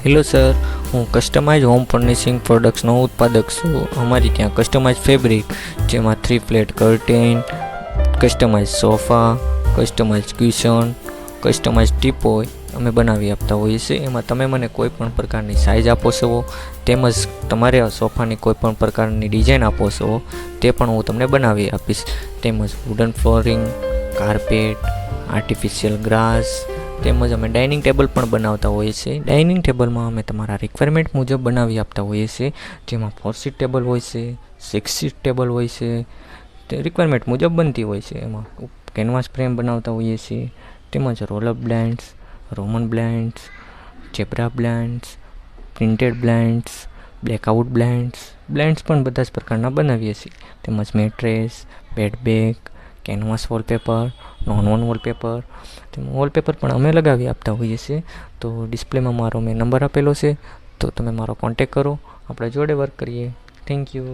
Hello sir, હું customise home furnishing પ્રોડક્ટ્સનો ઉત્પાદક છું. અમારી ત્યાં કસ્ટમાઇઝ ફેબ્રિક, જેમાં 3 flat curtain, customise sofa, customise cushion, customise teapoy અમે બનાવી આપતા હોઈએ છીએ. એમાં તમે મને કોઈ પણ પ્રકારની સાઇઝ આપો છો, તેમજ તમારે સોફાની કોઈ પણ પ્રકારની ડિઝાઇન આપો છો, તે પણ હું તમને બનાવી આપીશ. તેમજ wooden flooring, carpet, artificial grass, તેમજ અમે ડાઇનિંગ ટેબલ પણ બનાવતા હોઈએ છીએ. ડાઇનિંગ ટેબલમાં અમે તમારા રિક્વાયરમેન્ટ મુજબ બનાવી આપતા હોઈએ છીએ, જેમાં 4 સીટ ટેબલ હોય છે, 6 સીટ ટેબલ હોય છે, તે રિક્વાયરમેન્ટ મુજબ બનતી હોય છે. એમાં કેનવાસ ફ્રેમ બનાવતા હોઈએ છીએ, તેમજ roll up blinds, Roman blinds, zebra blinds, printed blinds, blackout blinds પણ બધા જ પ્રકારના બનાવીએ છીએ. તેમજ mattress, bed bag, canvas wallpaper, non wallpaper, wallpaper પણ અમે લગાવી આપતા હોઈએ છીએ. તો ડિસ્પ્લેમાં મારો મેં નંબર આપેલો છે, તો તમે મારો કોન્ટેક કરો, આપણે જોડે વર્ક કરીએ. Thank you.